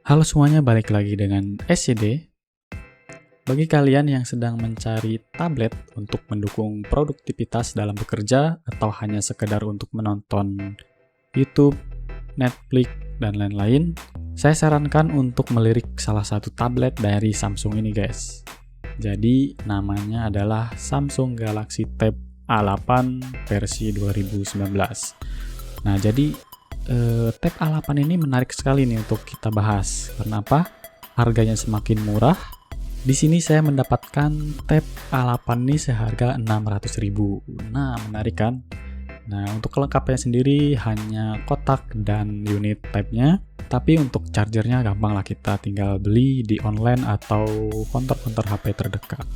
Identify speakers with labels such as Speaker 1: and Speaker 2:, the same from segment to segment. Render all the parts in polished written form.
Speaker 1: Halo semuanya, balik lagi dengan SCD. Bagi kalian yang sedang mencari tablet untuk mendukung produktivitas dalam bekerja atau hanya sekedar untuk menonton YouTube, Netflix, dan lain-lain, saya sarankan untuk melirik salah satu tablet dari Samsung ini guys. Jadi namanya adalah Samsung Galaxy Tab A8 versi 2019. Nah jadi Tab A8 ini menarik sekali nih untuk kita bahas. Karena apa? Harganya semakin murah. Di sini saya mendapatkan tab A8 ini seharga 600.000. Nah, menarik kan? Nah, untuk kelengkapannya sendiri hanya kotak dan unit tabnya. Tapi untuk chargernya gampang lah, kita tinggal beli di online atau konter-konter HP terdekat.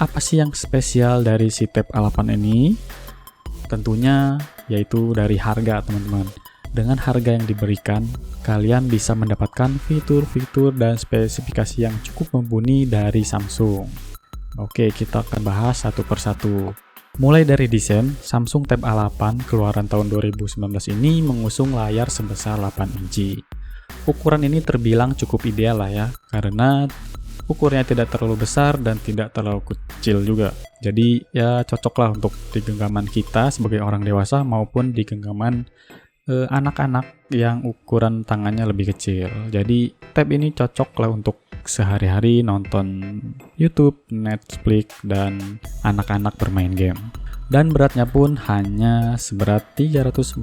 Speaker 1: Apa sih yang spesial dari si tab A8 ini? Tentunya yaitu dari harga, teman-teman. Dengan harga yang diberikan, kalian bisa mendapatkan fitur-fitur dan spesifikasi yang cukup mumpuni dari Samsung. Oke, kita akan bahas satu persatu. Mulai dari desain, Samsung Tab A8 keluaran tahun 2019 ini mengusung layar sebesar 8 inci. Ukuran ini terbilang cukup ideal lah ya, karena ukurnya tidak terlalu besar dan tidak terlalu kecil juga. Jadi ya cocok lah untuk di genggaman kita sebagai orang dewasa maupun di genggaman anak-anak yang ukuran tangannya lebih kecil. Jadi tab ini cocok lah untuk sehari-hari nonton YouTube, Netflix, dan anak-anak bermain game. Dan beratnya pun hanya seberat 345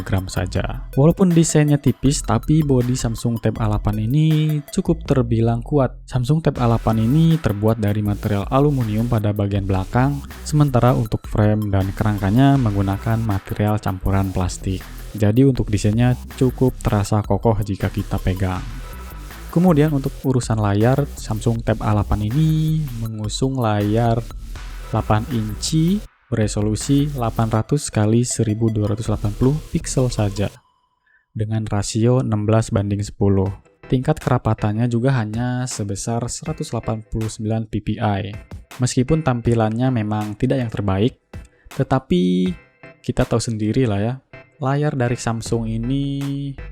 Speaker 1: gram saja. Walaupun desainnya tipis, tapi bodi Samsung Tab A8 ini cukup terbilang kuat. Samsung Tab A8 ini terbuat dari material aluminium pada bagian belakang, sementara untuk frame dan kerangkanya menggunakan material campuran plastik. Jadi untuk desainnya cukup terasa kokoh jika kita pegang. Kemudian untuk urusan layar, Samsung Tab A8 ini mengusung layar 8 inci beresolusi 800 x 1280 piksel saja dengan rasio 16:10. Tingkat kerapatannya juga hanya sebesar 189 ppi. Meskipun tampilannya memang tidak yang terbaik, tetapi kita tahu sendiri lah ya, layar dari Samsung ini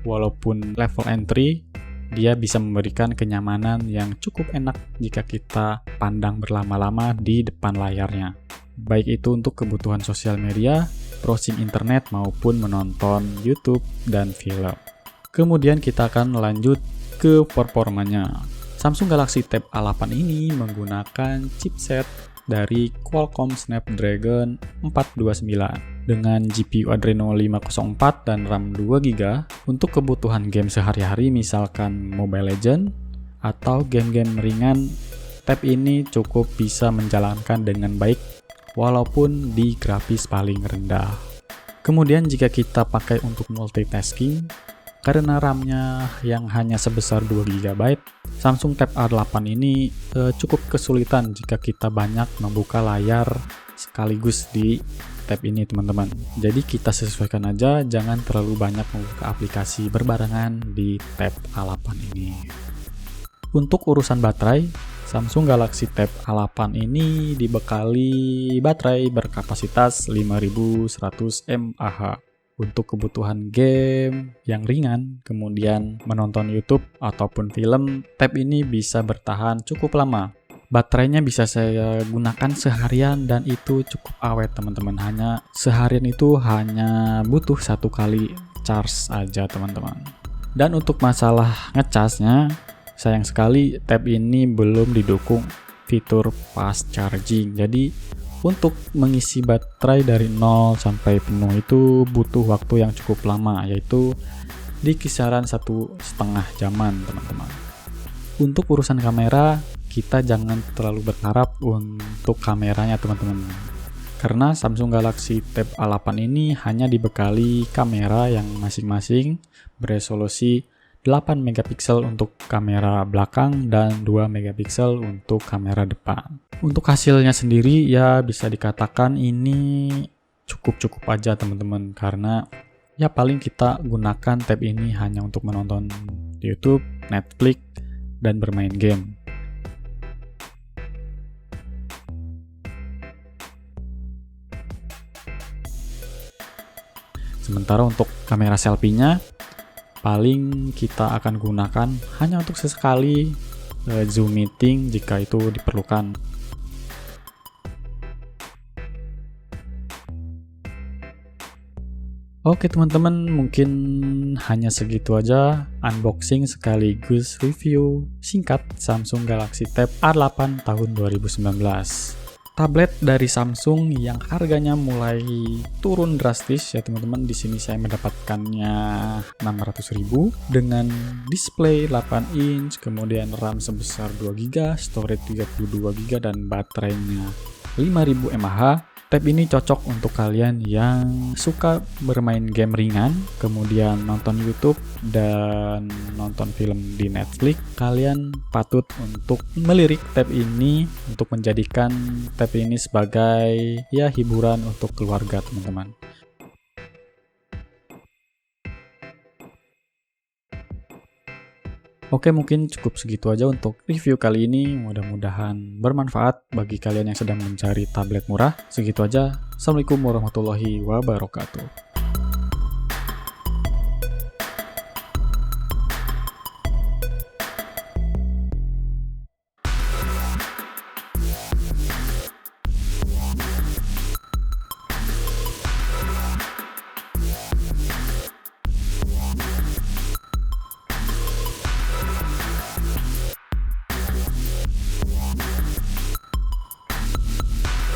Speaker 1: walaupun level entry, dia bisa memberikan kenyamanan yang cukup enak jika kita pandang berlama-lama di depan layarnya. Baik itu untuk kebutuhan sosial media, browsing internet, maupun menonton YouTube dan film. Kemudian kita akan lanjut ke performanya. Samsung Galaxy Tab A8 ini menggunakan chipset dari Qualcomm Snapdragon 429 dengan GPU Adreno 504 dan RAM 2GB untuk kebutuhan game sehari-hari misalkan Mobile Legends atau game-game ringan. Tab ini cukup bisa menjalankan dengan baik walaupun di grafis paling rendah. Kemudian jika kita pakai untuk multitasking, karena RAM-nya yang hanya sebesar 2GB, Samsung Tab A8 ini cukup kesulitan jika kita banyak membuka layar sekaligus di tab ini teman-teman. Jadi kita sesuaikan aja, jangan terlalu banyak membuka aplikasi berbarengan di Tab A8 ini. Untuk urusan baterai, Samsung Galaxy Tab A8 ini dibekali baterai berkapasitas 5100 mAh. Untuk kebutuhan game yang ringan, kemudian menonton YouTube ataupun film, tab ini bisa bertahan cukup lama. Baterainya bisa saya gunakan seharian dan itu cukup awet teman-teman. Seharian itu hanya butuh 1 kali charge aja teman-teman. Dan untuk masalah ngecasnya, sayang sekali tab ini belum didukung fitur fast charging. Jadi untuk mengisi baterai dari 0 sampai penuh itu butuh waktu yang cukup lama, yaitu di kisaran 1,5 jaman teman-teman. Untuk urusan kamera, kita jangan terlalu berharap untuk kameranya teman-teman, karena Samsung Galaxy Tab A8 ini hanya dibekali kamera yang masing-masing beresolusi 8 megapiksel untuk kamera belakang dan 2 megapiksel untuk kamera depan. Untuk hasilnya sendiri ya bisa dikatakan ini cukup-cukup aja teman-teman, karena ya paling kita gunakan tab ini hanya untuk menonton YouTube, Netflix, dan bermain game. Sementara untuk kamera selfie-nya paling kita akan gunakan hanya untuk sesekali Zoom meeting jika itu diperlukan. Oke teman-teman, mungkin hanya segitu aja unboxing sekaligus review singkat Samsung Galaxy Tab A8 tahun 2019. Tablet dari Samsung yang harganya mulai turun drastis ya teman-teman. Di sini saya mendapatkannya 600.000 dengan display 8 inch, kemudian RAM sebesar 2GB, storage 32GB dan baterainya 5000 mAh. Tab ini cocok untuk kalian yang suka bermain game ringan, kemudian nonton YouTube dan nonton film di Netflix. Kalian patut untuk melirik tab ini untuk menjadikan tab ini sebagai ya hiburan untuk keluarga teman-teman. Oke, mungkin cukup segitu aja untuk review kali ini. Mudah-mudahan bermanfaat bagi kalian yang sedang mencari tablet murah. Segitu aja. Assalamualaikum warahmatullahi wabarakatuh.